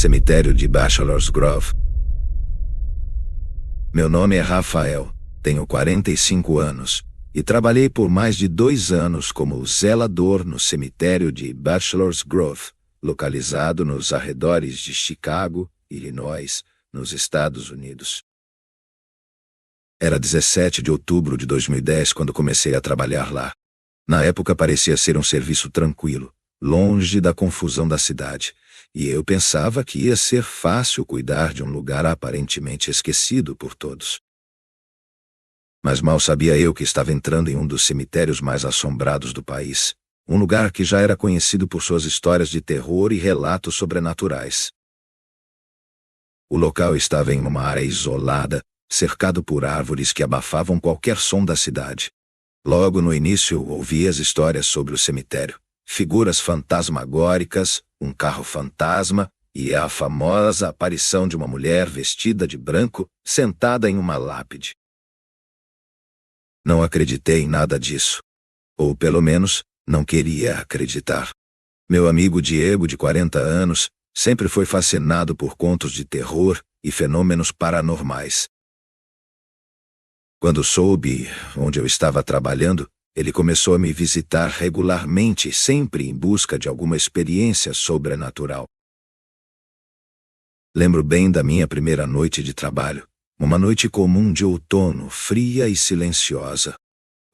cemitério de Bachelor's Grove. Meu nome é Rafael, tenho 45 anos e trabalhei por mais de 2 anos como zelador no cemitério de Bachelor's Grove, localizado nos arredores de Chicago, Illinois, nos Estados Unidos. Era 17 de outubro de 2010 quando comecei a trabalhar lá. Na época parecia ser um serviço tranquilo, longe da confusão da cidade, e eu pensava que ia ser fácil cuidar de um lugar aparentemente esquecido por todos. Mas mal sabia eu que estava entrando em um dos cemitérios mais assombrados do país, um lugar que já era conhecido por suas histórias de terror e relatos sobrenaturais. O local estava em uma área isolada, cercado por árvores que abafavam qualquer som da cidade. Logo no início ouvi as histórias sobre o cemitério, figuras fantasmagóricas, um carro fantasma e a famosa aparição de uma mulher vestida de branco sentada em uma lápide. Não acreditei em nada disso. Ou pelo menos, não queria acreditar. Meu amigo Diego, de 40 anos, sempre foi fascinado por contos de terror e fenômenos paranormais. Quando soube onde eu estava trabalhando, ele começou a me visitar regularmente, sempre em busca de alguma experiência sobrenatural. Lembro bem da minha primeira noite de trabalho, uma noite comum de outono, fria e silenciosa.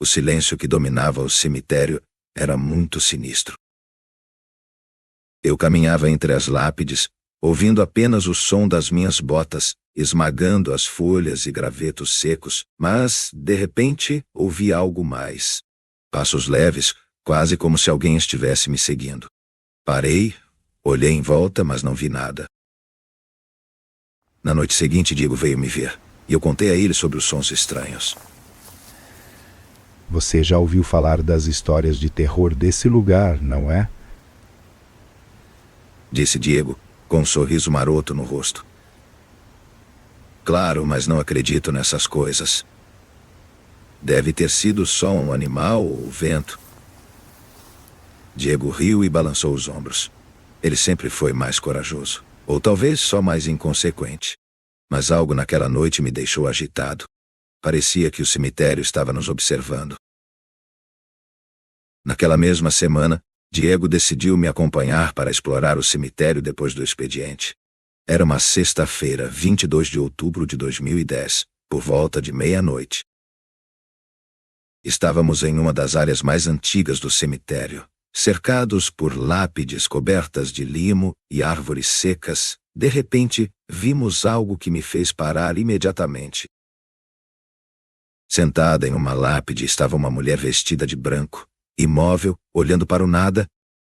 O silêncio que dominava o cemitério era muito sinistro. Eu caminhava entre as lápides, ouvindo apenas o som das minhas botas, esmagando as folhas e gravetos secos, mas, de repente, ouvi algo mais. Passos leves, quase como se alguém estivesse me seguindo. Parei, olhei em volta, mas não vi nada. Na noite seguinte, Diego veio me ver, e eu contei a ele sobre os sons estranhos. Você já ouviu falar das histórias de terror desse lugar, não é? Disse Diego, com um sorriso maroto no rosto. Claro, mas não acredito nessas coisas. Deve ter sido só um animal ou o vento. Diego riu e balançou os ombros. Ele sempre foi mais corajoso, ou talvez só mais inconsequente. Mas algo naquela noite me deixou agitado. Parecia que o cemitério estava nos observando. Naquela mesma semana, Diego decidiu me acompanhar para explorar o cemitério depois do expediente. Era uma sexta-feira, 22 de outubro de 2010, por volta de meia-noite. Estávamos em uma das áreas mais antigas do cemitério, cercados por lápides cobertas de limo e árvores secas. De repente, vimos algo que me fez parar imediatamente. Sentada em uma lápide estava uma mulher vestida de branco, imóvel, olhando para o nada.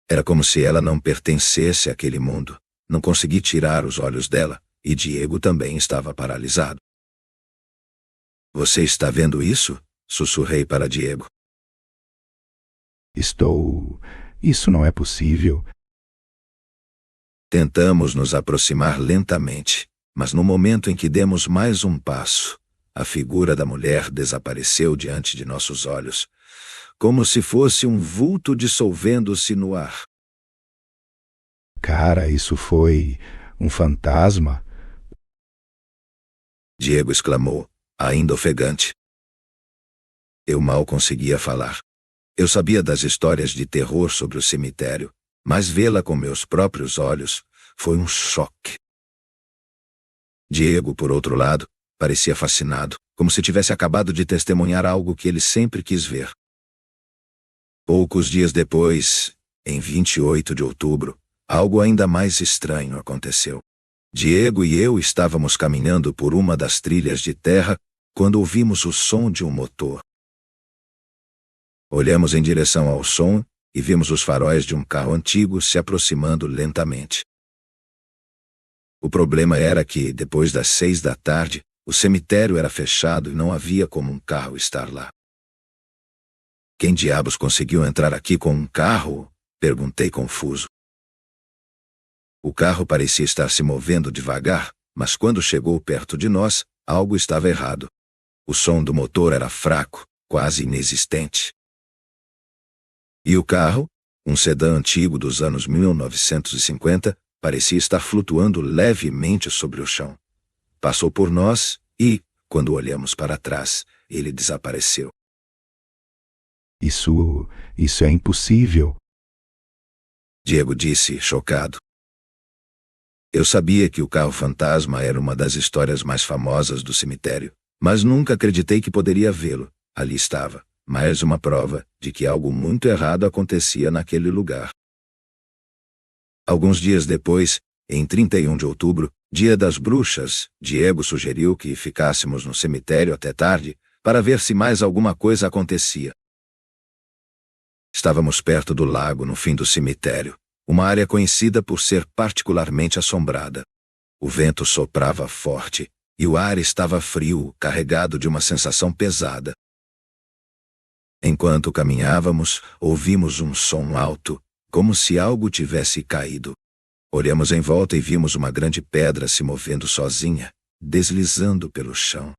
Era como se ela não pertencesse àquele mundo. Não consegui tirar os olhos dela, e Diego também estava paralisado. Você está vendo isso? Sussurrei para Diego. Estou... Isso não é possível. Tentamos nos aproximar lentamente, mas no momento em que demos mais um passo, a figura da mulher desapareceu diante de nossos olhos, como se fosse um vulto dissolvendo-se no ar. Cara, isso foi um fantasma? Diego exclamou, ainda ofegante. Eu mal conseguia falar. Eu sabia das histórias de terror sobre o cemitério, mas vê-la com meus próprios olhos foi um choque. Diego, por outro lado, parecia fascinado, como se tivesse acabado de testemunhar algo que ele sempre quis ver. Poucos dias depois, em 28 de outubro, algo ainda mais estranho aconteceu. Diego e eu estávamos caminhando por uma das trilhas de terra quando ouvimos o som de um motor. Olhamos em direção ao som e vimos os faróis de um carro antigo se aproximando lentamente. O problema era que, depois das 6 da tarde, o cemitério era fechado e não havia como um carro estar lá. Quem diabos conseguiu entrar aqui com um carro? Perguntei confuso. O carro parecia estar se movendo devagar, mas quando chegou perto de nós, algo estava errado. O som do motor era fraco, quase inexistente. E o carro, um sedã antigo dos anos 1950, parecia estar flutuando levemente sobre o chão. Passou por nós e, quando olhamos para trás, ele desapareceu. Isso é impossível. Diego disse, chocado. Eu sabia que o carro fantasma era uma das histórias mais famosas do cemitério, mas nunca acreditei que poderia vê-lo. Ali estava, mais uma prova de que algo muito errado acontecia naquele lugar. Alguns dias depois, em 31 de outubro, dia das bruxas, Diego sugeriu que ficássemos no cemitério até tarde para ver se mais alguma coisa acontecia. Estávamos perto do lago no fim do cemitério, uma área conhecida por ser particularmente assombrada. O vento soprava forte e o ar estava frio, carregado de uma sensação pesada. Enquanto caminhávamos, ouvimos um som alto, como se algo tivesse caído. Olhamos em volta e vimos uma grande pedra se movendo sozinha, deslizando pelo chão.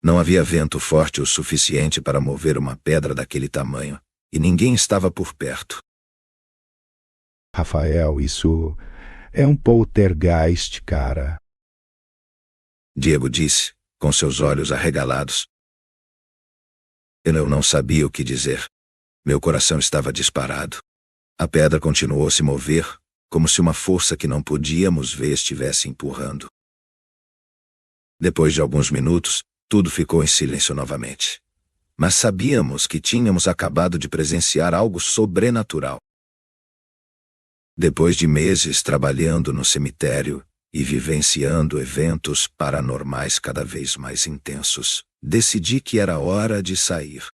Não havia vento forte o suficiente para mover uma pedra daquele tamanho, e ninguém estava por perto. Rafael, isso é um poltergeist, cara. Diego disse, com seus olhos arregalados. Eu não sabia o que dizer. Meu coração estava disparado. A pedra continuou a se mover, como se uma força que não podíamos ver estivesse empurrando. Depois de alguns minutos, tudo ficou em silêncio novamente. Mas sabíamos que tínhamos acabado de presenciar algo sobrenatural. Depois de meses trabalhando no cemitério e vivenciando eventos paranormais cada vez mais intensos, decidi que era hora de sair.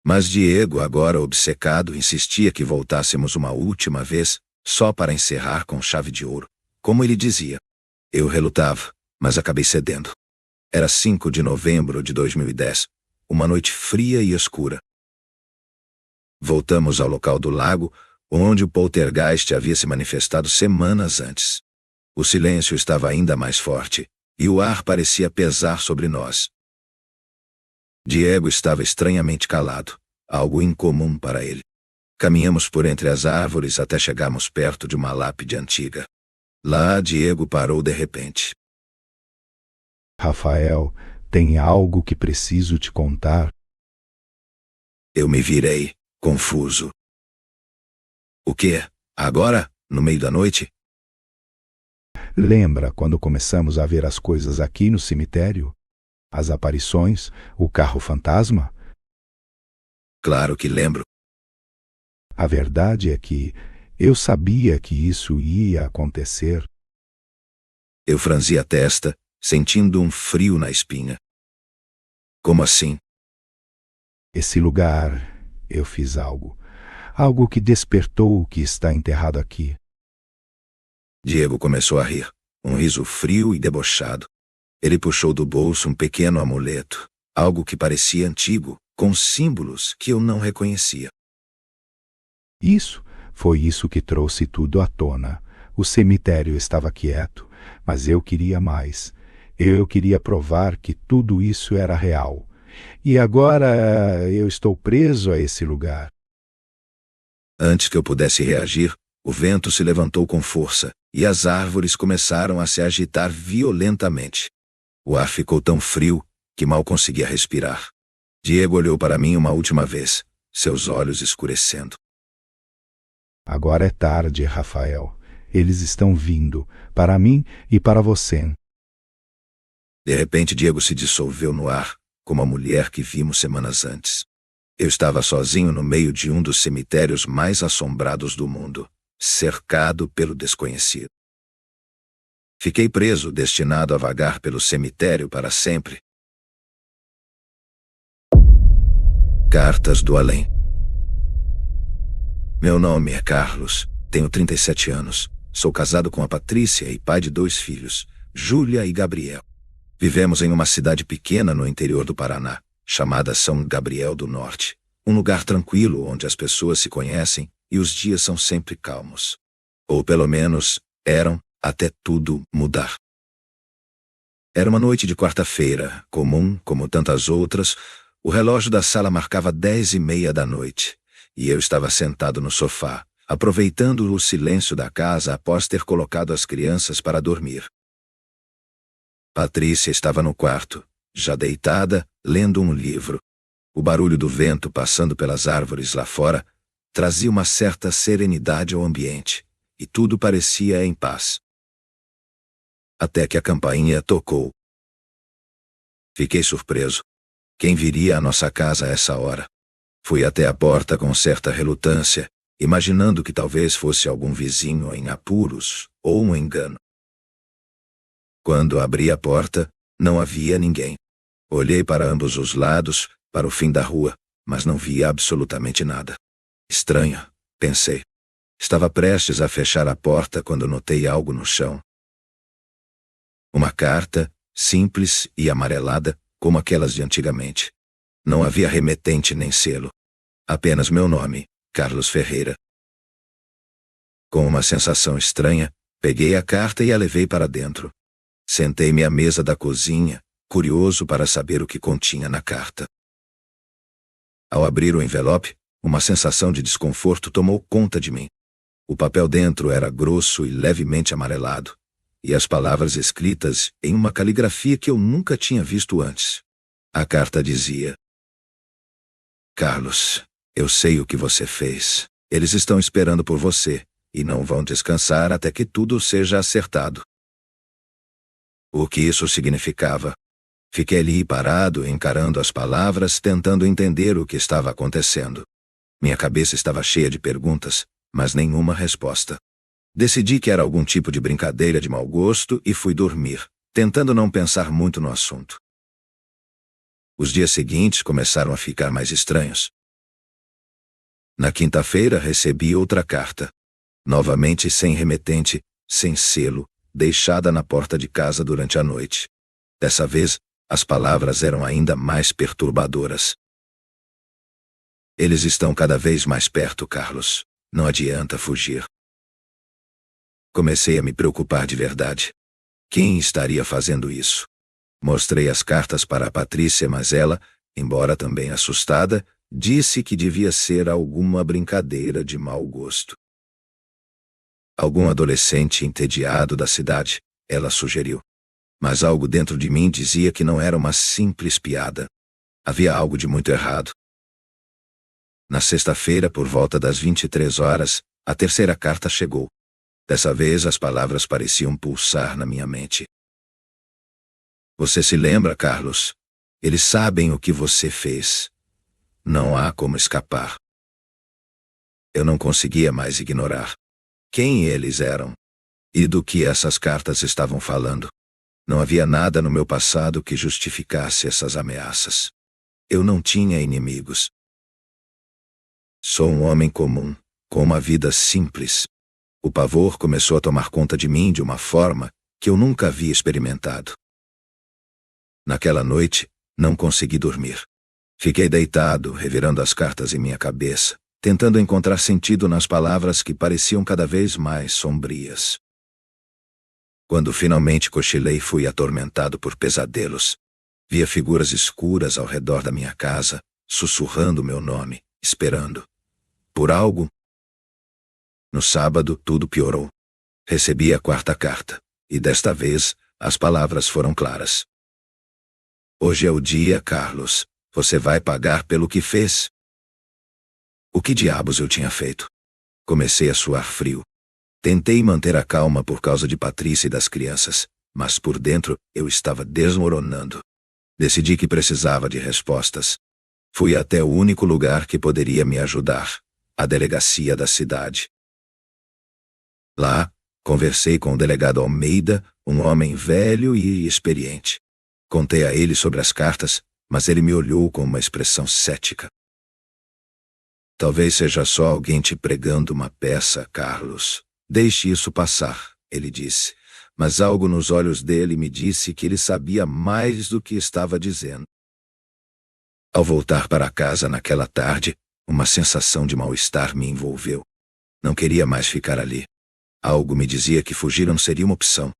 Mas Diego, agora obcecado, insistia que voltássemos uma última vez, só para encerrar com chave de ouro, como ele dizia. Eu relutava, mas acabei cedendo. Era 5 de novembro de 2010, uma noite fria e escura. Voltamos ao local do lago, onde o poltergeist havia se manifestado semanas antes. O silêncio estava ainda mais forte, e o ar parecia pesar sobre nós. Diego estava estranhamente calado, algo incomum para ele. Caminhamos por entre as árvores até chegarmos perto de uma lápide antiga. Lá, Diego parou de repente. Rafael, tem algo que preciso te contar. Eu me virei, confuso. O quê? Agora? No meio da noite? Lembra quando começamos a ver as coisas aqui no cemitério? As aparições, o carro fantasma? Claro que lembro. A verdade é que eu sabia que isso ia acontecer. Eu franzi a testa, sentindo um frio na espinha. Como assim? Esse lugar, eu fiz algo. Algo que despertou o que está enterrado aqui. Diego começou a rir, um riso frio e debochado. Ele puxou do bolso um pequeno amuleto, algo que parecia antigo, com símbolos que eu não reconhecia. Foi isso que trouxe tudo à tona. O cemitério estava quieto, mas eu queria mais. Eu queria provar que tudo isso era real. E agora eu estou preso a esse lugar. Antes que eu pudesse reagir, o vento se levantou com força e as árvores começaram a se agitar violentamente. O ar ficou tão frio que mal conseguia respirar. Diego olhou para mim uma última vez, seus olhos escurecendo. Agora é tarde, Rafael. Eles estão vindo, para mim e para você. De repente, Diego se dissolveu no ar, como a mulher que vimos semanas antes. Eu estava sozinho no meio de um dos cemitérios mais assombrados do mundo, cercado pelo desconhecido. Fiquei preso, destinado a vagar pelo cemitério para sempre. Cartas do Além. Meu nome é Carlos, tenho 37 anos, sou casado com a Patrícia e pai de 2 filhos, Júlia e Gabriel. Vivemos em uma cidade pequena no interior do Paraná, chamada São Gabriel do Norte, um lugar tranquilo onde as pessoas se conhecem e os dias são sempre calmos. Ou pelo menos, eram, até tudo mudar. Era uma noite de quarta-feira, comum como tantas outras. O relógio da sala marcava 10:30 da noite, e eu estava sentado no sofá, aproveitando o silêncio da casa após ter colocado as crianças para dormir. Patrícia estava no quarto, já deitada, lendo um livro. O barulho do vento passando pelas árvores lá fora trazia uma certa serenidade ao ambiente, e tudo parecia em paz. Até que a campainha tocou. Fiquei surpreso. Quem viria à nossa casa a essa hora? Fui até a porta com certa relutância, imaginando que talvez fosse algum vizinho em apuros ou um engano. Quando abri a porta, não havia ninguém. Olhei para ambos os lados, para o fim da rua, mas não via absolutamente nada. Estranho, pensei. Estava prestes a fechar a porta quando notei algo no chão. Uma carta, simples e amarelada, como aquelas de antigamente. Não havia remetente nem selo. Apenas meu nome, Carlos Ferreira. Com uma sensação estranha, peguei a carta e a levei para dentro. Sentei-me à mesa da cozinha, curioso para saber o que continha na carta. Ao abrir o envelope, uma sensação de desconforto tomou conta de mim. O papel dentro era grosso e levemente amarelado, e as palavras escritas em uma caligrafia que eu nunca tinha visto antes. A carta dizia: Carlos, eu sei o que você fez. Eles estão esperando por você, e não vão descansar até que tudo seja acertado. O que isso significava? Fiquei ali parado, encarando as palavras, tentando entender o que estava acontecendo. Minha cabeça estava cheia de perguntas, mas nenhuma resposta. Decidi que era algum tipo de brincadeira de mau gosto e fui dormir, tentando não pensar muito no assunto. Os dias seguintes começaram a ficar mais estranhos. Na quinta-feira recebi outra carta. Novamente sem remetente, sem selo, deixada na porta de casa durante a noite. Dessa vez, as palavras eram ainda mais perturbadoras. Eles estão cada vez mais perto, Carlos. Não adianta fugir. Comecei a me preocupar de verdade. Quem estaria fazendo isso? Mostrei as cartas para a Patrícia, mas ela, embora também assustada, disse que devia ser alguma brincadeira de mau gosto. Algum adolescente entediado da cidade, ela sugeriu. Mas algo dentro de mim dizia que não era uma simples piada. Havia algo de muito errado. Na sexta-feira, por volta das 23 horas, a terceira carta chegou. Dessa vez as palavras pareciam pulsar na minha mente. Você se lembra, Carlos? Eles sabem o que você fez. Não há como escapar. Eu não conseguia mais ignorar. Quem eles eram? E do que essas cartas estavam falando? Não havia nada no meu passado que justificasse essas ameaças. Eu não tinha inimigos. Sou um homem comum, com uma vida simples. O pavor começou a tomar conta de mim de uma forma que eu nunca havia experimentado. Naquela noite, não consegui dormir. Fiquei deitado, revirando as cartas em minha cabeça, tentando encontrar sentido nas palavras que pareciam cada vez mais sombrias. Quando finalmente cochilei, fui atormentado por pesadelos. Via figuras escuras ao redor da minha casa, sussurrando meu nome, esperando. Por algo. No sábado, tudo piorou. Recebi a quarta carta, e desta vez, as palavras foram claras. Hoje é o dia, Carlos. Você vai pagar pelo que fez. O que diabos eu tinha feito? Comecei a suar frio. Tentei manter a calma por causa de Patrícia e das crianças, mas por dentro eu estava desmoronando. Decidi que precisava de respostas. Fui até o único lugar que poderia me ajudar, a delegacia da cidade. Lá, conversei com o delegado Almeida, um homem velho e experiente. Contei a ele sobre as cartas, mas ele me olhou com uma expressão cética. Talvez seja só alguém te pregando uma peça, Carlos. Deixe isso passar, ele disse, mas algo nos olhos dele me disse que ele sabia mais do que estava dizendo. Ao voltar para casa naquela tarde, uma sensação de mal-estar me envolveu. Não queria mais ficar ali. Algo me dizia que fugir não seria uma opção.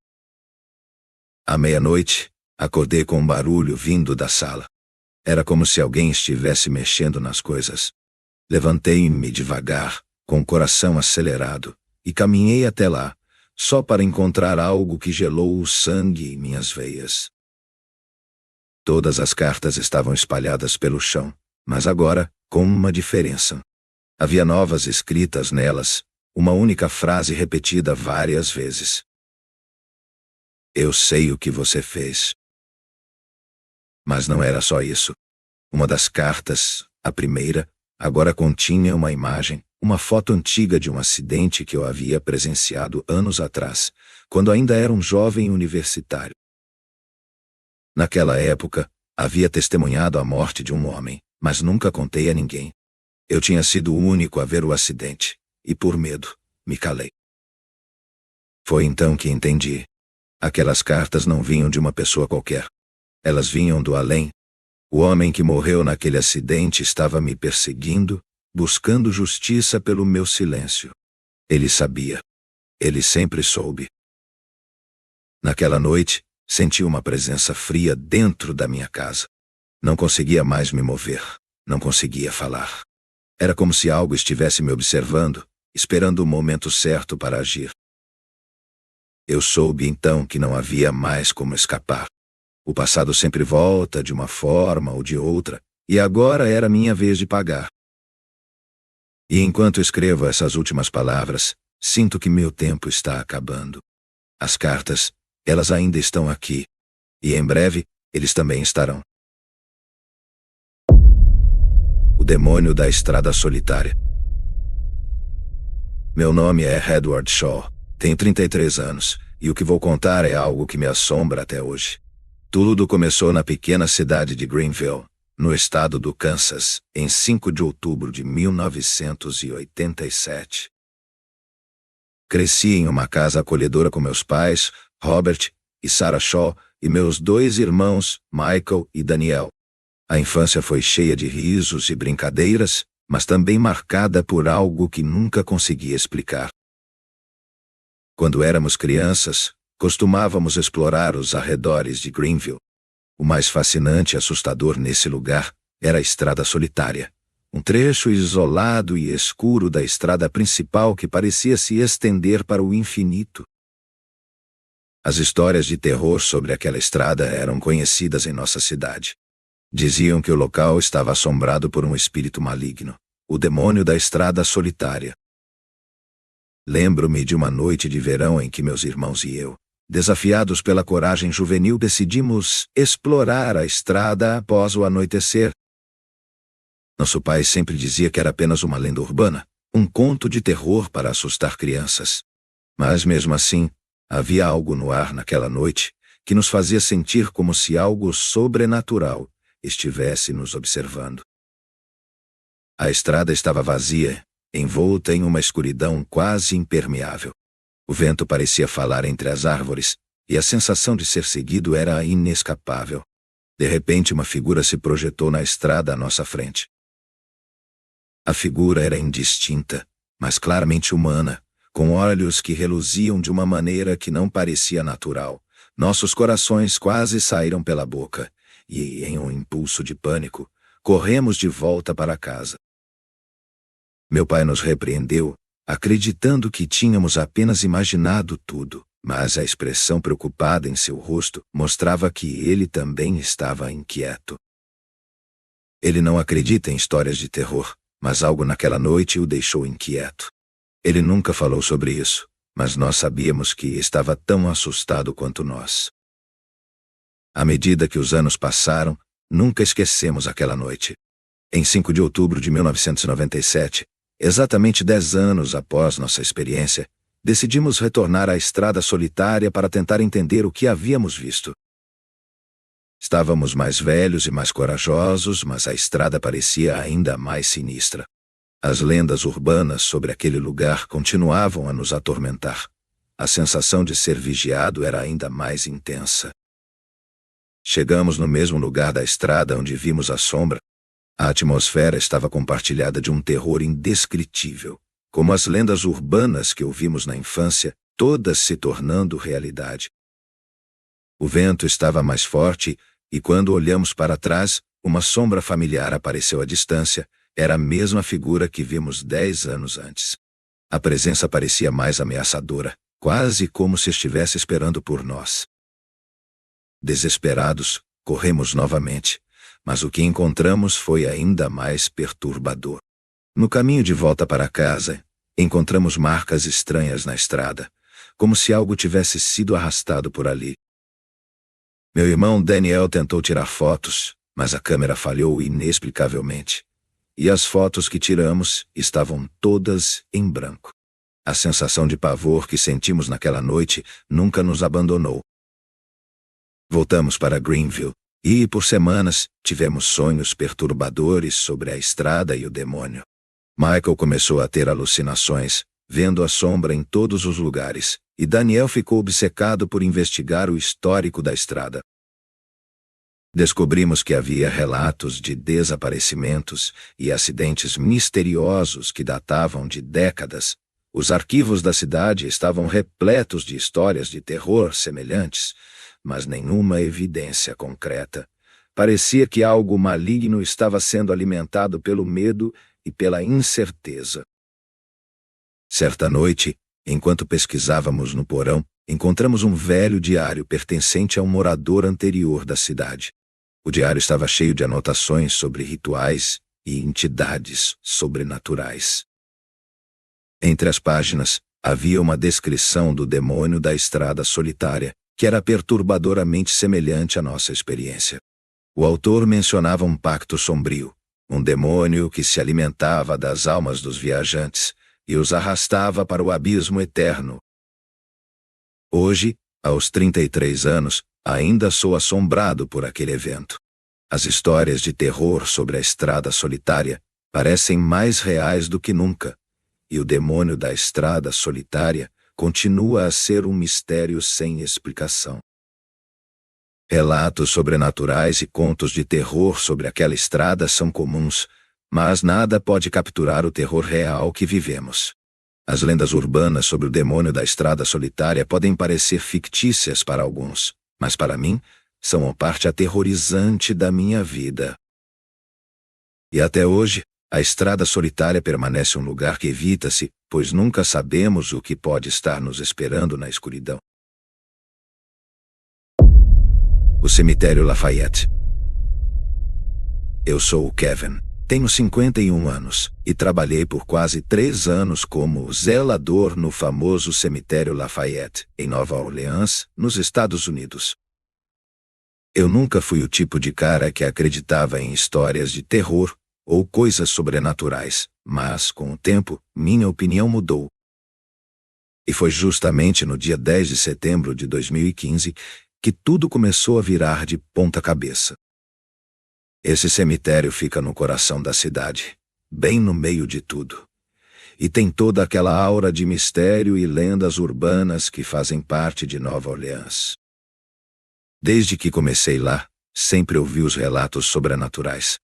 À meia-noite, acordei com um barulho vindo da sala. Era como se alguém estivesse mexendo nas coisas. Levantei-me devagar, com o coração acelerado, e caminhei até lá, só para encontrar algo que gelou o sangue em minhas veias. Todas as cartas estavam espalhadas pelo chão, mas agora, com uma diferença. Havia novas escritas nelas, uma única frase repetida várias vezes. Eu sei o que você fez. Mas não era só isso. Uma das cartas, a primeira, agora continha uma imagem, uma foto antiga de um acidente que eu havia presenciado anos atrás, quando ainda era um jovem universitário. Naquela época, havia testemunhado a morte de um homem, mas nunca contei a ninguém. Eu tinha sido o único a ver o acidente, e por medo, me calei. Foi então que entendi. Aquelas cartas não vinham de uma pessoa qualquer. Elas vinham do além. O homem que morreu naquele acidente estava me perseguindo, buscando justiça pelo meu silêncio. Ele sabia. Ele sempre soube. Naquela noite, senti uma presença fria dentro da minha casa. Não conseguia mais me mover. Não conseguia falar. Era como se algo estivesse me observando, esperando o momento certo para agir. Eu soube então que não havia mais como escapar. O passado sempre volta de uma forma ou de outra, e agora era minha vez de pagar. E enquanto escrevo essas últimas palavras, sinto que meu tempo está acabando. As cartas, elas ainda estão aqui. E em breve, eles também estarão. O demônio da estrada solitária. Meu nome é Edward Shaw. Tenho 33 anos, e o que vou contar é algo que me assombra até hoje. Tudo começou na pequena cidade de Greenville, no estado do Kansas, em 5 de outubro de 1987. Cresci em uma casa acolhedora com meus pais, Robert e Sarah Shaw, e meus 2 irmãos, Michael e Daniel. A infância foi cheia de risos e brincadeiras, mas também marcada por algo que nunca consegui explicar. Quando éramos crianças, costumávamos explorar os arredores de Greenville. O mais fascinante e assustador nesse lugar era a estrada solitária, um trecho isolado e escuro da estrada principal que parecia se estender para o infinito. As histórias de terror sobre aquela estrada eram conhecidas em nossa cidade. Diziam que o local estava assombrado por um espírito maligno, o demônio da estrada solitária. Lembro-me de uma noite de verão em que meus irmãos e eu, desafiados pela coragem juvenil, decidimos explorar a estrada após o anoitecer. Nosso pai sempre dizia que era apenas uma lenda urbana, um conto de terror para assustar crianças. Mas mesmo assim, havia algo no ar naquela noite que nos fazia sentir como se algo sobrenatural estivesse nos observando. A estrada estava vazia, envolta em uma escuridão quase impermeável. O vento parecia falar entre as árvores, e a sensação de ser seguido era inescapável. De repente, uma figura se projetou na estrada à nossa frente. A figura era indistinta, mas claramente humana, com olhos que reluziam de uma maneira que não parecia natural. Nossos corações quase saíram pela boca, e, em um impulso de pânico, corremos de volta para casa. Meu pai nos repreendeu, acreditando que tínhamos apenas imaginado tudo, mas a expressão preocupada em seu rosto mostrava que ele também estava inquieto. Ele não acredita em histórias de terror, mas algo naquela noite o deixou inquieto. Ele nunca falou sobre isso, mas nós sabíamos que estava tão assustado quanto nós. À medida que os anos passaram, nunca esquecemos aquela noite. Em 5 de outubro de 1997, exatamente 10 anos após nossa experiência, decidimos retornar à estrada solitária para tentar entender o que havíamos visto. Estávamos mais velhos e mais corajosos, mas a estrada parecia ainda mais sinistra. As lendas urbanas sobre aquele lugar continuavam a nos atormentar. A sensação de ser vigiado era ainda mais intensa. Chegamos no mesmo lugar da estrada onde vimos a sombra. A atmosfera estava compartilhada de um terror indescritível, como as lendas urbanas que ouvimos na infância, todas se tornando realidade. O vento estava mais forte, e quando olhamos para trás, uma sombra familiar apareceu à distância, Era a mesma figura que vimos 10 anos antes. A presença parecia mais ameaçadora, quase como se estivesse esperando por nós. Desesperados, corremos novamente, mas o que encontramos foi ainda mais perturbador. No caminho de volta para casa, encontramos marcas estranhas na estrada, como se algo tivesse sido arrastado por ali. Meu irmão Daniel tentou tirar fotos, mas a câmera falhou inexplicavelmente. E as fotos que tiramos estavam todas em branco. A sensação de pavor que sentimos naquela noite nunca nos abandonou. Voltamos para Greenville, e por semanas tivemos sonhos perturbadores sobre a estrada e o demônio. Michael começou a ter alucinações, vendo a sombra em todos os lugares, e Daniel ficou obcecado por investigar o histórico da estrada. Descobrimos que havia relatos de desaparecimentos e acidentes misteriosos que datavam de décadas. Os arquivos da cidade estavam repletos de histórias de terror semelhantes, mas nenhuma evidência concreta. Parecia que algo maligno estava sendo alimentado pelo medo e pela incerteza. Certa noite, enquanto pesquisávamos no porão, encontramos um velho diário pertencente a um morador anterior da cidade. O diário estava cheio de anotações sobre rituais e entidades sobrenaturais. Entre as páginas, havia uma descrição do demônio da estrada solitária, que era perturbadoramente semelhante à nossa experiência. O autor mencionava um pacto sombrio, um demônio que se alimentava das almas dos viajantes e os arrastava para o abismo eterno. Hoje, aos 33 anos, ainda sou assombrado por aquele evento. As histórias de terror sobre a estrada solitária parecem mais reais do que nunca, e o demônio da estrada solitária continua a ser um mistério sem explicação. Relatos sobrenaturais e contos de terror sobre aquela estrada são comuns, mas nada pode capturar o terror real que vivemos. As lendas urbanas sobre o demônio da estrada solitária podem parecer fictícias para alguns, mas para mim, são uma parte aterrorizante da minha vida. E até hoje, a estrada solitária permanece um lugar que evita-se, pois nunca sabemos o que pode estar nos esperando na escuridão. O cemitério Lafayette. Eu sou o Kevin, tenho 51 anos, e trabalhei por quase 3 anos como zelador no famoso cemitério Lafayette, em Nova Orleans, nos Estados Unidos. Eu nunca fui o tipo de cara que acreditava em histórias de terror ou coisas sobrenaturais, mas, com o tempo, minha opinião mudou. E foi justamente no dia 10 de setembro de 2015 que tudo começou a virar de ponta cabeça. Esse cemitério fica no coração da cidade, bem no meio de tudo. E tem toda aquela aura de mistério e lendas urbanas que fazem parte de Nova Orleans. Desde que comecei lá, sempre ouvi os relatos sobrenaturais.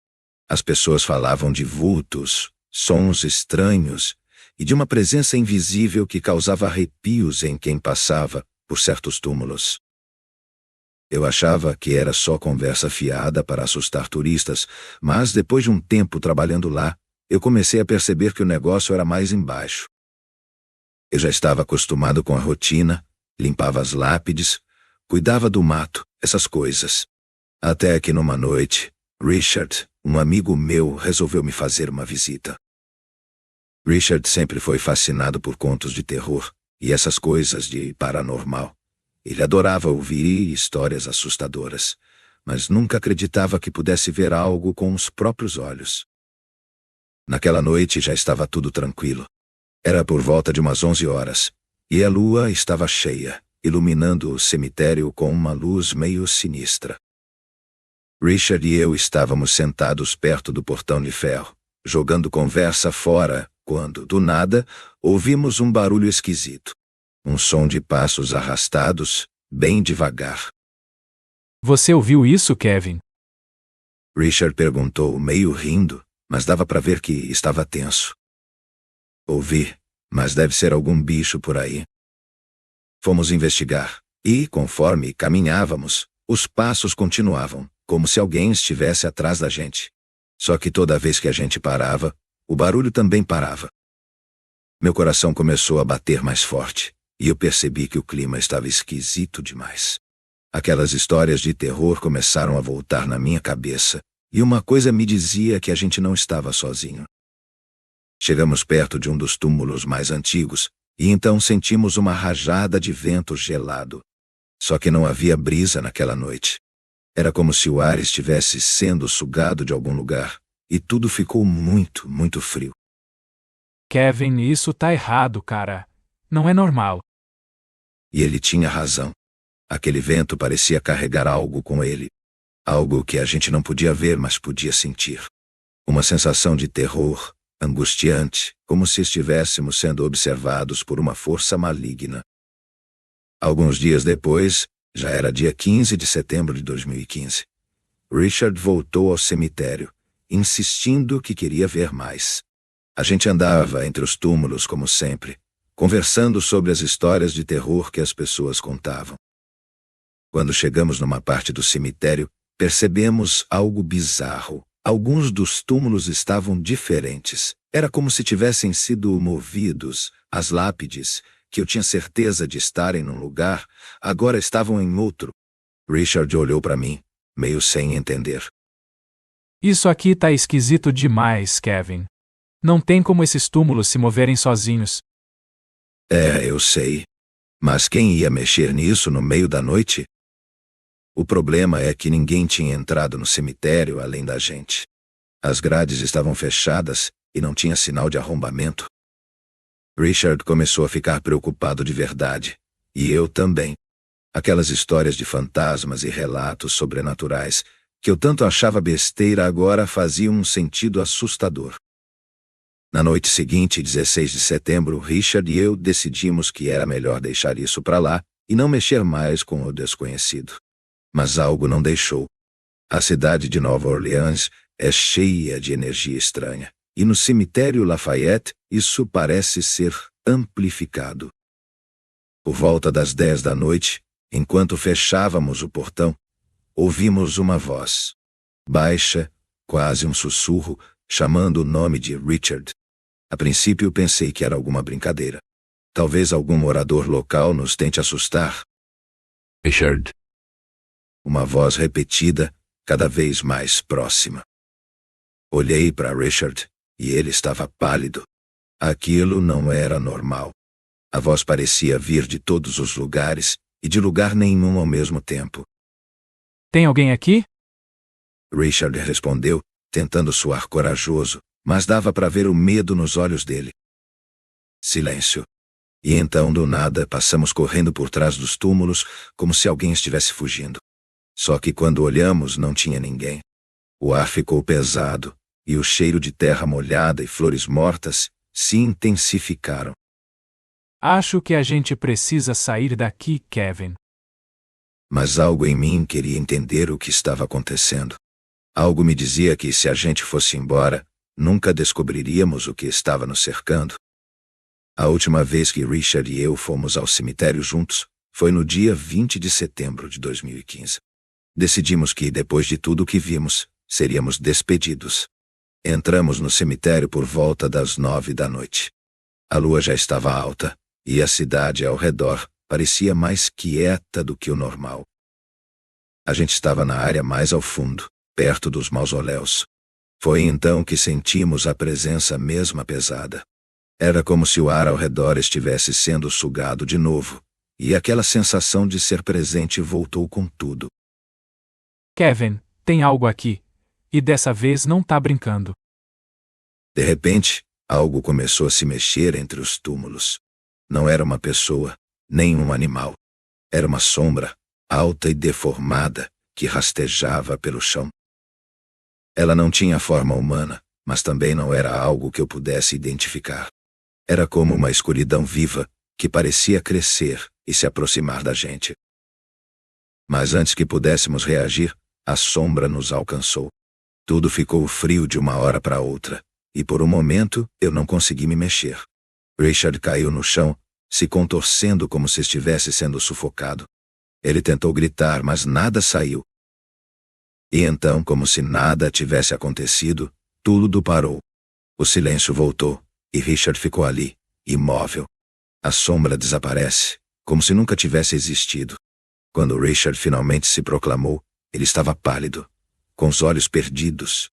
As pessoas falavam de vultos, sons estranhos e de uma presença invisível que causava arrepios em quem passava por certos túmulos. Eu achava que era só conversa fiada para assustar turistas, mas depois de um tempo trabalhando lá, eu comecei a perceber que o negócio era mais embaixo. Eu já estava acostumado com a rotina, limpava as lápides, cuidava do mato, essas coisas. Até que numa noite, Richard, um amigo meu, resolveu me fazer uma visita. Richard sempre foi fascinado por contos de terror e essas coisas de paranormal. Ele adorava ouvir histórias assustadoras, mas nunca acreditava que pudesse ver algo com os próprios olhos. Naquela noite já estava tudo tranquilo. Era por volta de umas 11 horas, e a lua estava cheia, iluminando o cemitério com uma luz meio sinistra. Richard e eu estávamos sentados perto do portão de ferro, jogando conversa fora, quando, do nada, ouvimos um barulho esquisito. Um som de passos arrastados, bem devagar. Você ouviu isso, Kevin? Richard perguntou, meio rindo, mas dava para ver que estava tenso. Ouvi, mas deve ser algum bicho por aí. Fomos investigar, e, conforme caminhávamos, os passos continuavam, como se alguém estivesse atrás da gente. Só que toda vez que a gente parava, o barulho também parava. Meu coração começou a bater mais forte, e eu percebi que o clima estava esquisito demais. Aquelas histórias de terror começaram a voltar na minha cabeça, e uma coisa me dizia que a gente não estava sozinho. Chegamos perto de um dos túmulos mais antigos, e então sentimos uma rajada de vento gelado. Só que não havia brisa naquela noite. Era como se o ar estivesse sendo sugado de algum lugar, e tudo ficou muito, muito frio. Kevin, isso tá errado, cara. Não é normal. E ele tinha razão. Aquele vento parecia carregar algo com ele. Algo que a gente não podia ver, mas podia sentir. Uma sensação de terror, angustiante, como se estivéssemos sendo observados por uma força maligna. Alguns dias depois, já era dia 15 de setembro de 2015, Richard voltou ao cemitério, insistindo que queria ver mais. A gente andava entre os túmulos como sempre, conversando sobre as histórias de terror que as pessoas contavam. Quando chegamos numa parte do cemitério, percebemos algo bizarro. Alguns dos túmulos estavam diferentes. Era como se tivessem sido movidos. As lápides, que eu tinha certeza de estarem num lugar, agora estavam em outro. Richard olhou para mim, meio sem entender. Isso aqui tá esquisito demais, Kevin. Não tem como esses túmulos se moverem sozinhos. Eu sei. Mas quem ia mexer nisso no meio da noite? O problema é que ninguém tinha entrado no cemitério além da gente. As grades estavam fechadas e não tinha sinal de arrombamento. Richard começou a ficar preocupado de verdade. E eu também. Aquelas histórias de fantasmas e relatos sobrenaturais que eu tanto achava besteira agora faziam um sentido assustador. Na noite seguinte, 16 de setembro, Richard e eu decidimos que era melhor deixar isso para lá e não mexer mais com o desconhecido. Mas algo não deixou. A cidade de Nova Orleans é cheia de energia estranha, e no cemitério Lafayette isso parece ser amplificado. Por volta das 10 da noite, enquanto fechávamos o portão, ouvimos uma voz, baixa, quase um sussurro, chamando o nome de Richard. A princípio pensei que era alguma brincadeira. Talvez algum morador local nos tente assustar. Richard. Uma voz repetida, cada vez mais próxima. Olhei para Richard, e ele estava pálido. Aquilo não era normal. A voz parecia vir de todos os lugares, e de lugar nenhum ao mesmo tempo. Tem alguém aqui? Richard respondeu, tentando soar corajoso, mas dava para ver o medo nos olhos dele. Silêncio. E então, do nada, passamos correndo por trás dos túmulos, como se alguém estivesse fugindo. Só que quando olhamos, não tinha ninguém. O ar ficou pesado, e o cheiro de terra molhada e flores mortas se intensificaram. Acho que a gente precisa sair daqui, Kevin. Mas algo em mim queria entender o que estava acontecendo. Algo me dizia que se a gente fosse embora, nunca descobriríamos o que estava nos cercando. A última vez que Richard e eu fomos ao cemitério juntos foi no dia 20 de setembro de 2015. Decidimos que, depois de tudo o que vimos, seríamos despedidos. Entramos no cemitério por volta das 9 da noite. A lua já estava alta, e a cidade ao redor parecia mais quieta do que o normal. A gente estava na área mais ao fundo, perto dos mausoléus. Foi então que sentimos a presença mesma pesada. Era como se o ar ao redor estivesse sendo sugado de novo, e aquela sensação de ser presente voltou com tudo. Kevin, tem algo aqui. E dessa vez não tá brincando. De repente, algo começou a se mexer entre os túmulos. Não era uma pessoa, nem um animal. Era uma sombra, alta e deformada, que rastejava pelo chão. Ela não tinha forma humana, mas também não era algo que eu pudesse identificar. Era como uma escuridão viva, que parecia crescer e se aproximar da gente. Mas antes que pudéssemos reagir, a sombra nos alcançou. Tudo ficou frio de uma hora para outra, e por um momento eu não consegui me mexer. Richard caiu no chão, se contorcendo como se estivesse sendo sufocado. Ele tentou gritar, mas nada saiu. E então, como se nada tivesse acontecido, tudo parou. O silêncio voltou, e Richard ficou ali, imóvel. A sombra desaparece, como se nunca tivesse existido. Quando Richard finalmente se proclamou, ele estava pálido, com os olhos perdidos.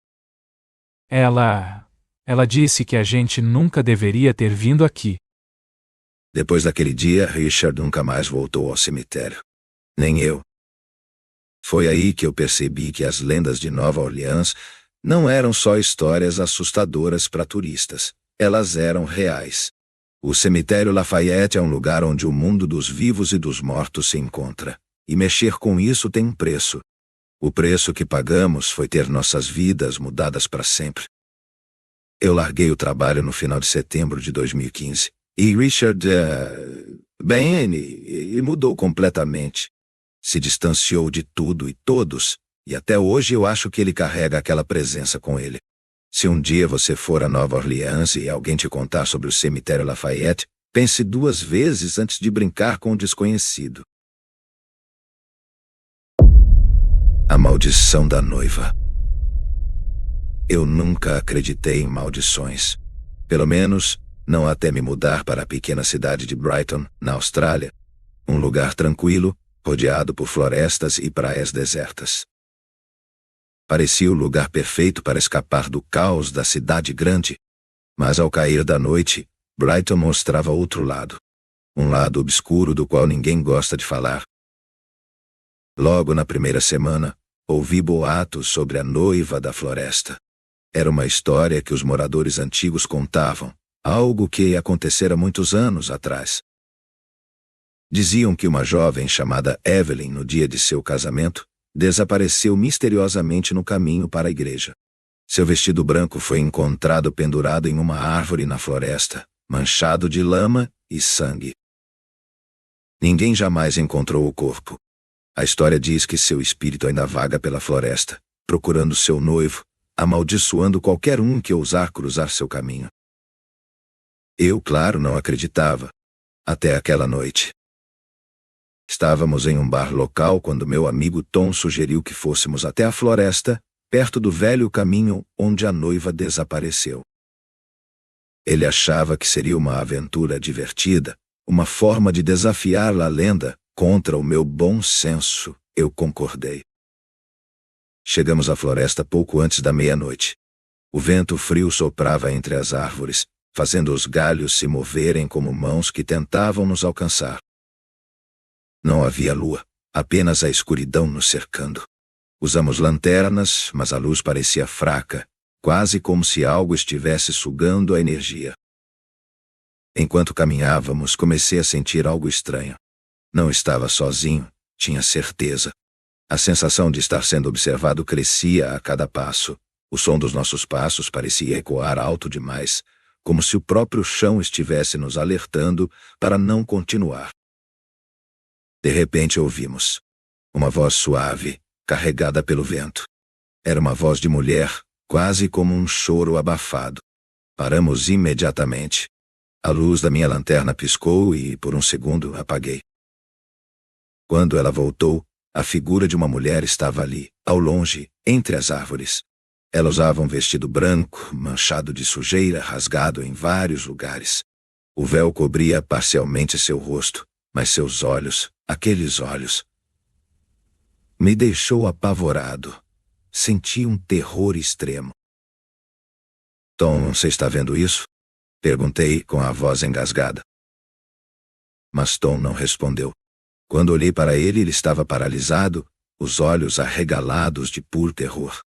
Ela disse que a gente nunca deveria ter vindo aqui. Depois daquele dia, Richard nunca mais voltou ao cemitério. Nem eu. Foi aí que eu percebi que as lendas de Nova Orleans não eram só histórias assustadoras para turistas. Elas eram reais. O cemitério Lafayette é um lugar onde o mundo dos vivos e dos mortos se encontra. E mexer com isso tem um preço. O preço que pagamos foi ter nossas vidas mudadas para sempre. Eu larguei o trabalho no final de setembro de 2015. E Richard, ele mudou completamente. Se distanciou de tudo e todos, e até hoje eu acho que ele carrega aquela presença com ele. Se um dia você for a Nova Orleans e alguém te contar sobre o cemitério Lafayette, pense 2 vezes antes de brincar com o desconhecido. A maldição da noiva. Eu nunca acreditei em maldições. Pelo menos, não até me mudar para a pequena cidade de Brighton, na Austrália. Um lugar tranquilo, rodeado por florestas e praias desertas. Parecia o lugar perfeito para escapar do caos da cidade grande. Mas ao cair da noite, Brighton mostrava outro lado. Um lado obscuro do qual ninguém gosta de falar. Logo na primeira semana, ouvi boatos sobre a noiva da floresta. Era uma história que os moradores antigos contavam, algo que acontecera muitos anos atrás. Diziam que uma jovem chamada Evelyn, no dia de seu casamento, desapareceu misteriosamente no caminho para a igreja. Seu vestido branco foi encontrado pendurado em uma árvore na floresta, manchado de lama e sangue. Ninguém jamais encontrou o corpo. A história diz que seu espírito ainda vaga pela floresta, procurando seu noivo, amaldiçoando qualquer um que ousar cruzar seu caminho. Eu, claro, não acreditava. Até aquela noite. Estávamos em um bar local quando meu amigo Tom sugeriu que fôssemos até a floresta, perto do velho caminho onde a noiva desapareceu. Ele achava que seria uma aventura divertida, uma forma de desafiar a lenda. Contra o meu bom senso, eu concordei. Chegamos à floresta pouco antes da meia-noite. O vento frio soprava entre as árvores, fazendo os galhos se moverem como mãos que tentavam nos alcançar. Não havia lua, apenas a escuridão nos cercando. Usamos lanternas, mas a luz parecia fraca, quase como se algo estivesse sugando a energia. Enquanto caminhávamos, comecei a sentir algo estranho. Não estava sozinho, tinha certeza. A sensação de estar sendo observado crescia a cada passo. O som dos nossos passos parecia ecoar alto demais, como se o próprio chão estivesse nos alertando para não continuar. De repente ouvimos uma voz suave, carregada pelo vento. Era uma voz de mulher, quase como um choro abafado. Paramos imediatamente. A luz da minha lanterna piscou e, por um segundo, apaguei. Quando ela voltou, a figura de uma mulher estava ali, ao longe, entre as árvores. Ela usava um vestido branco, manchado de sujeira, rasgado em vários lugares. O véu cobria parcialmente seu rosto, mas seus olhos, aqueles olhos, me deixou apavorado. Senti um terror extremo. Tom, você está vendo isso? Perguntei com a voz engasgada. Mas Tom não respondeu. Quando olhei para ele, ele estava paralisado, os olhos arregalados de puro terror.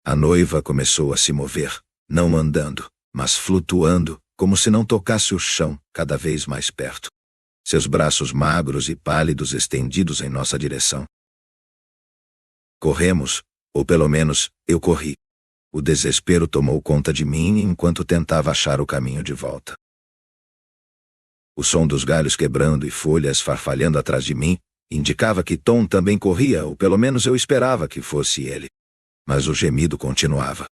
A noiva começou a se mover, não andando, mas flutuando, como se não tocasse o chão, cada vez mais perto. Seus braços magros e pálidos estendidos em nossa direção. Corremos, ou pelo menos, eu corri. O desespero tomou conta de mim enquanto tentava achar o caminho de volta. O som dos galhos quebrando e folhas farfalhando atrás de mim indicava que Tom também corria, ou pelo menos eu esperava que fosse ele. Mas o gemido continuava.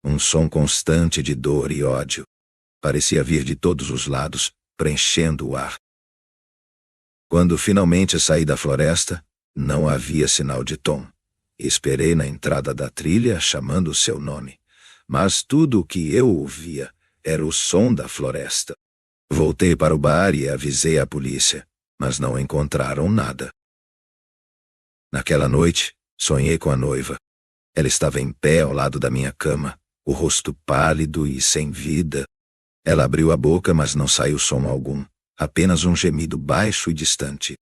Um som constante de dor e ódio. Parecia vir de todos os lados, preenchendo o ar. Quando finalmente saí da floresta, não havia sinal de Tom. e esperei na entrada da trilha chamando seu nome. Mas tudo o que eu ouvia era o som da floresta. Voltei para o bar e avisei a polícia, mas não encontraram nada. Naquela noite, sonhei com a noiva. Ela estava em pé ao lado da minha cama, o rosto pálido e sem vida. Ela abriu a boca, mas não saiu som algum, apenas um gemido baixo e distante.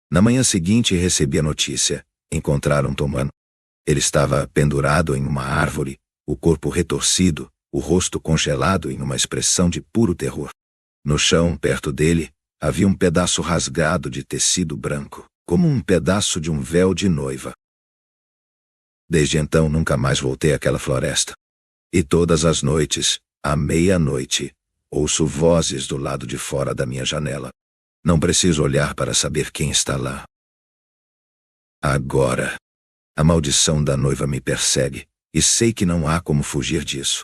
Na manhã seguinte recebi a notícia. Encontraram Tomano. Ele estava pendurado em uma árvore, o corpo retorcido, o rosto congelado em uma expressão de puro terror. No chão, perto dele, havia um pedaço rasgado de tecido branco, como um pedaço de um véu de noiva. Desde então nunca mais voltei àquela floresta. E todas as noites, à meia-noite, ouço vozes do lado de fora da minha janela. Não preciso olhar para saber quem está lá. Agora, a maldição da noiva me persegue, e sei que não há como fugir disso.